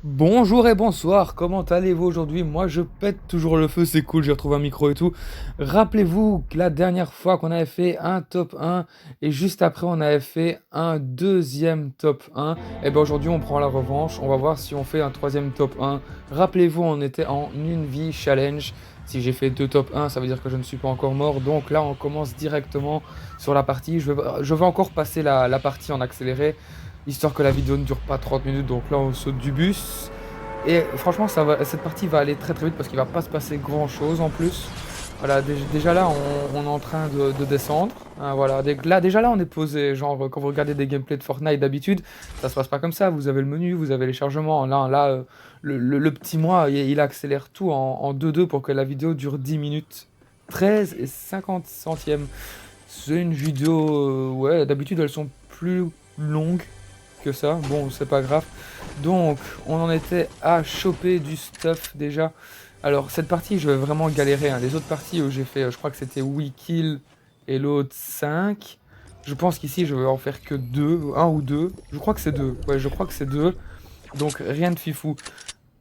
Bonjour et bonsoir, comment allez-vous aujourd'hui? Moi je pète toujours le feu, c'est cool, j'ai retrouvé un micro et tout. Rappelez-vous que la dernière fois qu'on avait fait un top 1 et juste après on avait fait un deuxième top 1, et bien aujourd'hui on prend la revanche, on va voir si on fait un troisième top 1. Rappelez-vous, on était en une vie challenge. Si j'ai fait deux top 1, ça veut dire que je ne suis pas encore mort. Donc là on commence directement sur la partie. Je vais encore passer la partie en accéléré, histoire que la vidéo ne dure pas 30 minutes. Donc là, on saute du bus. Et franchement, cette partie va aller très très vite parce qu'il va pas se passer grand chose en plus. Voilà, déjà là, on est en train de descendre. Hein, voilà, là, déjà là, on est posé. Genre, quand vous regardez des gameplays de Fortnite d'habitude, ça se passe pas comme ça. Vous avez le menu, vous avez les chargements. Là, le petit moi, il accélère tout en 2-2 pour que la vidéo dure 10 minutes 13 et 50 centièmes. C'est une vidéo, ouais, d'habitude elles sont plus longues que ça. Bon, c'est pas grave. Donc, on en était à choper du stuff déjà. Alors, cette partie, je vais vraiment galérer, hein. Les autres parties où j'ai fait, je crois que c'était 8 kills et l'autre 5. Je pense qu'ici, je vais en faire que 2, un ou 2. Je crois que c'est 2. Ouais, je crois que c'est 2. Donc, rien de fifou.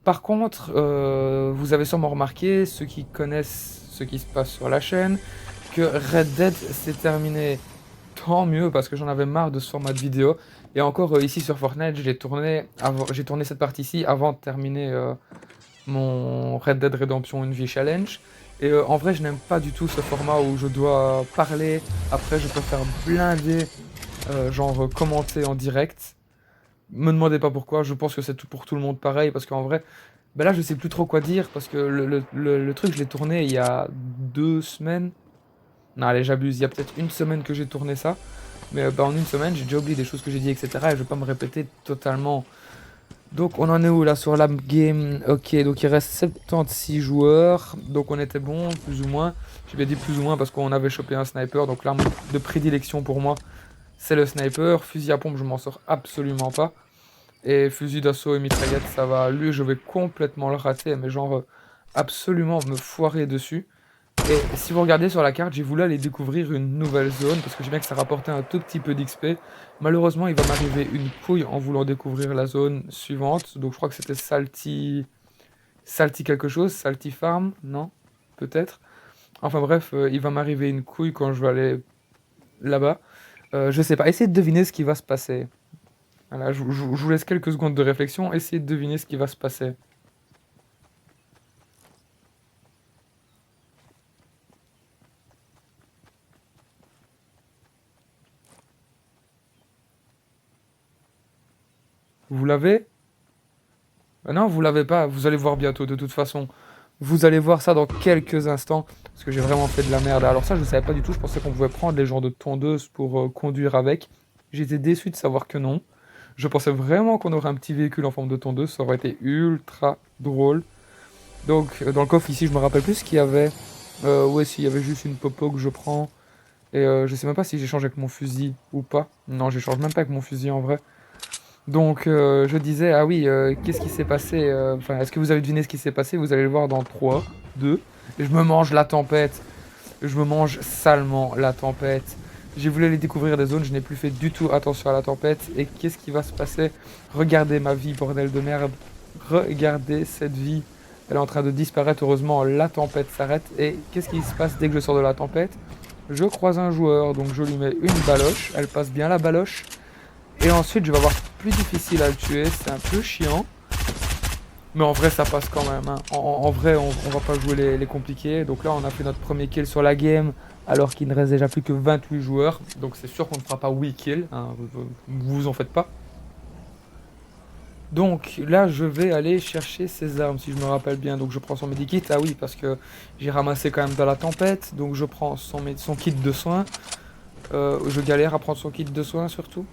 Par contre, vous avez sûrement remarqué, ceux qui connaissent ce qui se passe sur la chaîne, que Red Dead s'est terminé. Tant mieux parce que j'en avais marre de ce format de vidéo. Et encore ici sur Fortnite, j'ai tourné cette partie-ci avant de terminer mon Red Dead Redemption Une Vie Challenge. Et en vrai, je n'aime pas du tout ce format où je dois parler. Après, je peux faire blinder, genre commenter en direct. Me demandez pas pourquoi, je pense que c'est tout pour tout le monde pareil. Parce qu'en vrai, ben là, je sais plus trop quoi dire. Parce que le truc, je l'ai tourné il y a 2 semaines. Non, allez, j'abuse. Il y a peut-être une semaine que j'ai tourné ça. Mais bah, en une semaine, j'ai déjà oublié des choses que j'ai dit, etc. Et je vais pas me répéter totalement. Donc, on en est où là sur la game? Ok, donc il reste 76 joueurs. Donc, on était bon, plus ou moins. J'ai bien dit plus ou moins parce qu'on avait chopé un sniper. Donc, l'arme de prédilection pour moi, c'est le sniper. Fusil à pompe, je m'en sors absolument pas. Et fusil d'assaut et mitraillette, ça va. Lui, je vais complètement le rater. Mais genre, absolument me foirer dessus. Et si vous regardez sur la carte, j'ai voulu aller découvrir une nouvelle zone parce que j'ai bien que ça rapportait un tout petit peu d'XP. Malheureusement, il va m'arriver une couille en voulant découvrir la zone suivante. Donc je crois que c'était Salty quelque chose, Salty Farm, non? Peut-être. Enfin bref, il va m'arriver une couille quand je vais aller là-bas. Je sais pas, essayez de deviner ce qui va se passer. Voilà, je vous laisse quelques secondes de réflexion, essayez de deviner ce qui va se passer. Vous l'avez? Non, vous l'avez pas, vous allez voir bientôt de toute façon. Vous allez voir ça dans quelques instants, parce que j'ai vraiment fait de la merde. Alors ça, je ne savais pas du tout, je pensais qu'on pouvait prendre les genres de tondeuses pour conduire avec. J'étais déçu de savoir que non. Je pensais vraiment qu'on aurait un petit véhicule en forme de tondeuse, ça aurait été ultra drôle. Donc dans le coffre ici, je me rappelle plus ce qu'il y avait. Ouais, s'il y avait juste une popo que je prends. Et je sais même pas si j'échange avec mon fusil ou pas. Non, j'échange même pas avec mon fusil en vrai. Donc je disais, ah oui, qu'est-ce qui s'est passé Enfin, est-ce que vous avez deviné ce qui s'est passé? Vous allez le voir dans 3, 2. Et je me mange la tempête. Je me mange salement la tempête. J'ai voulu aller découvrir des zones, je n'ai plus fait du tout attention à la tempête. Et qu'est-ce qui va se passer? Regardez ma vie, bordel de merde. Regardez cette vie. Elle est en train de disparaître. Heureusement, la tempête s'arrête. Et qu'est-ce qui se passe dès que je sors de la tempête? Je croise un joueur, donc je lui mets une baloche. Elle passe bien la baloche. Et ensuite, je vais avoir plus difficile à le tuer. C'est un peu chiant. Mais en vrai, ça passe quand même, hein. En vrai, on va pas jouer les compliqués. Donc là, on a fait notre premier kill sur la game. Alors qu'il ne reste déjà plus que 28 joueurs. Donc c'est sûr qu'on ne fera pas 8 kills, hein. Vous en faites pas. Donc là, je vais aller chercher ses armes, si je me rappelle bien. Donc je prends son medikit. Ah oui, parce que j'ai ramassé quand même dans la tempête. Donc je prends son kit de soins. Je galère à prendre son kit de soins surtout.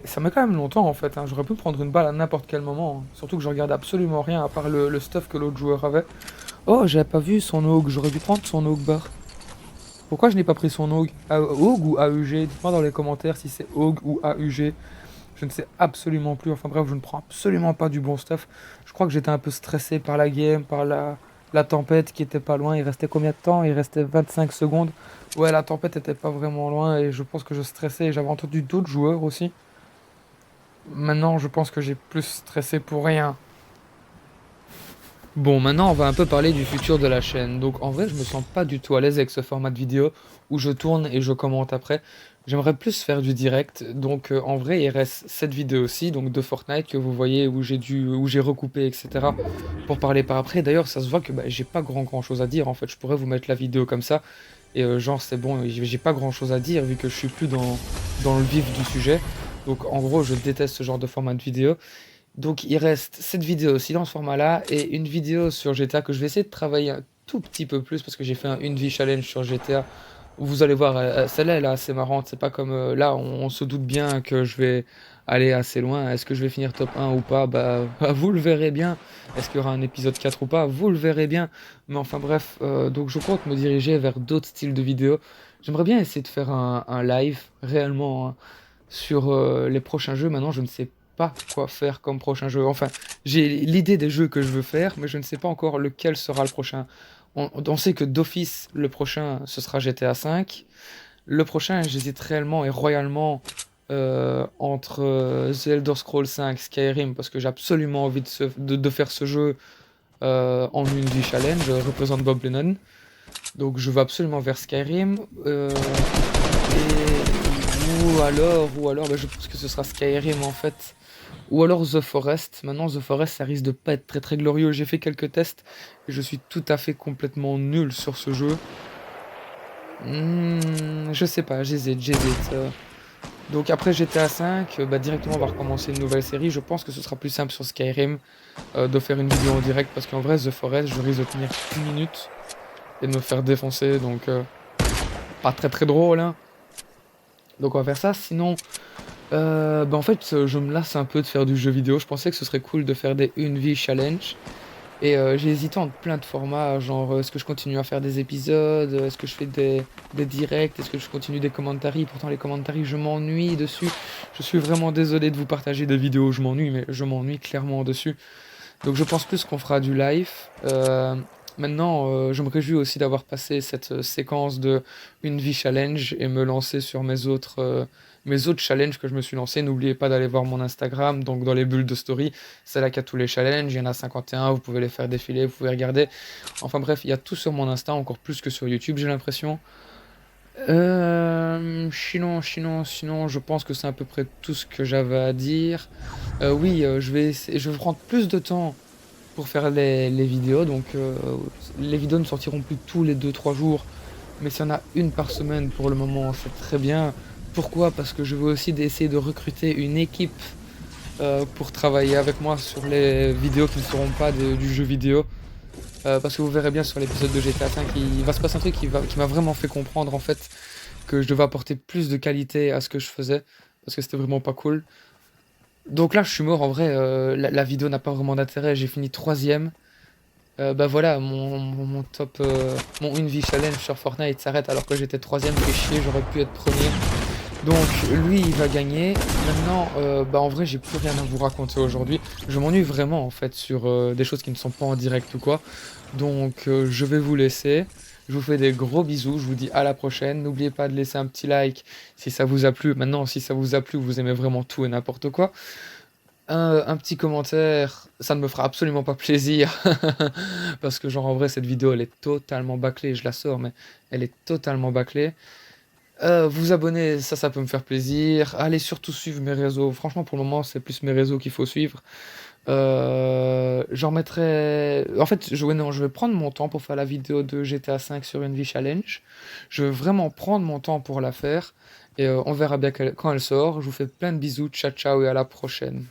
Et ça met quand même longtemps en fait, hein. J'aurais pu prendre une balle à n'importe quel moment, hein. Surtout que je regarde absolument rien à part le stuff que l'autre joueur avait. Oh, j'avais pas vu son AUG, j'aurais dû prendre son AUG bar. Pourquoi je n'ai pas pris son AUG? AUG ou AUG? Dites-moi dans les commentaires si c'est AUG ou AUG. Je ne sais absolument plus, enfin bref, je ne prends absolument pas du bon stuff. Je crois que j'étais un peu stressé par la game, par la tempête qui était pas loin. Il restait combien de temps? Il restait 25 secondes. Ouais, la tempête était pas vraiment loin et je pense que je stressais et j'avais entendu d'autres joueurs aussi. Maintenant, je pense que j'ai plus stressé pour rien. Bon, maintenant, on va un peu parler du futur de la chaîne. Donc, en vrai, je me sens pas du tout à l'aise avec ce format de vidéo où je tourne et je commente après. J'aimerais plus faire du direct. Donc, en vrai, il reste cette vidéo aussi, donc de Fortnite que vous voyez où j'ai recoupé, etc. pour parler par après. D'ailleurs, ça se voit que bah, j'ai pas grand chose à dire. En fait, je pourrais vous mettre la vidéo comme ça et genre, c'est bon, j'ai pas grand chose à dire vu que je suis plus dans le vif du sujet. Donc, en gros, je déteste ce genre de format de vidéo. Donc il reste cette vidéo aussi dans ce format-là et une vidéo sur GTA que je vais essayer de travailler un tout petit peu plus parce que j'ai fait un une vie challenge sur GTA. Vous allez voir, celle-là elle est assez marrante. C'est pas comme là, on se doute bien que je vais aller assez loin. Est-ce que je vais finir top 1 ou pas? Bah, vous le verrez bien. Est-ce qu'il y aura un épisode 4 ou pas? Vous le verrez bien. Mais enfin bref, donc je compte me diriger vers d'autres styles de vidéos. J'aimerais bien essayer de faire un live réellement hein, sur les prochains jeux. Maintenant, je ne sais pas quoi faire comme prochain jeu. Enfin, j'ai l'idée des jeux que je veux faire, mais je ne sais pas encore lequel sera le prochain. On sait que d'office, le prochain, ce sera GTA V. Le prochain, j'hésite réellement et royalement entre The Elder Scrolls 5, Skyrim, parce que j'ai absolument envie de faire ce jeu en une vie challenge, représente Bob Lennon. Donc je vais absolument vers Skyrim. Ou alors, bah, je pense que ce sera Skyrim en fait. Ou alors The Forest. Maintenant, The Forest, ça risque de pas être très très glorieux. J'ai fait quelques tests et je suis tout à fait complètement nul sur ce jeu. Je sais pas, j'hésite. Donc après GTA V, bah, directement on va recommencer une nouvelle série. Je pense que ce sera plus simple sur Skyrim de faire une vidéo en direct parce qu'en vrai, The Forest, je risque de tenir une minute et de me faire défoncer. Donc pas très très drôle, hein. Donc on va faire ça. Sinon, bah en fait, je me lasse un peu de faire du jeu vidéo. Je pensais que ce serait cool de faire des une vie challenge. Et j'ai hésité entre plein de formats, genre est-ce que je continue à faire des épisodes, est-ce que je fais des directs, est-ce que je continue des commentaries. Pourtant les commentaries, je m'ennuie dessus. Je suis vraiment désolé de vous partager des vidéos où je m'ennuie, mais je m'ennuie clairement dessus. Donc je pense plus qu'on fera du live. Maintenant, je me réjouis aussi d'avoir passé cette séquence de une vie challenge et me lancer sur mes autres challenges que je me suis lancé. N'oubliez pas d'aller voir mon Instagram, donc dans les bulles de story, c'est là qu'il y a tous les challenges. Il y en a 51, vous pouvez les faire défiler, vous pouvez regarder. Enfin bref, il y a tout sur mon Insta, encore plus que sur YouTube, j'ai l'impression. Sinon, je pense que c'est à peu près tout ce que j'avais à dire. Oui, je vais prendre plus de temps pour faire les vidéos. Donc, les vidéos ne sortiront plus tous les 2 3 jours. Mais s'il y en a une par semaine pour le moment, c'est très bien. Pourquoi? Parce que je veux aussi essayer de recruter une équipe pour travailler avec moi sur les vidéos qui ne seront pas du jeu vidéo. Parce que vous verrez bien sur l'épisode de GTA V, il va se passer un truc qui m'a vraiment fait comprendre en fait que je devais apporter plus de qualité à ce que je faisais. Parce que c'était vraiment pas cool. Donc là, je suis mort en vrai. La vidéo n'a pas vraiment d'intérêt. J'ai fini troisième. Bah voilà, mon top, mon une vie challenge sur Fortnite s'arrête alors que j'étais troisième, fait chier, j'aurais pu être premier. Donc lui, il va gagner. Maintenant, bah en vrai, j'ai plus rien à vous raconter aujourd'hui. Je m'ennuie vraiment en fait sur des choses qui ne sont pas en direct ou quoi. Donc je vais vous laisser. Je vous fais des gros bisous. Je vous dis à la prochaine. N'oubliez pas de laisser un petit like si ça vous a plu. Maintenant, si ça vous a plu, vous aimez vraiment tout et n'importe quoi. Un petit commentaire, ça ne me fera absolument pas plaisir. Parce que genre en vrai cette vidéo elle est totalement bâclée, je la sors mais elle est totalement bâclée. Vous abonner, ça peut me faire plaisir. Allez surtout suivre mes réseaux. Franchement pour le moment c'est plus mes réseaux qu'il faut suivre. J'en mettrai. En fait, ouais, non, je vais prendre mon temps pour faire la vidéo de GTA 5 sur une vie challenge. Je vais vraiment prendre mon temps pour la faire. Et on verra bien quand elle sort. Je vous fais plein de bisous. Ciao ciao et à la prochaine.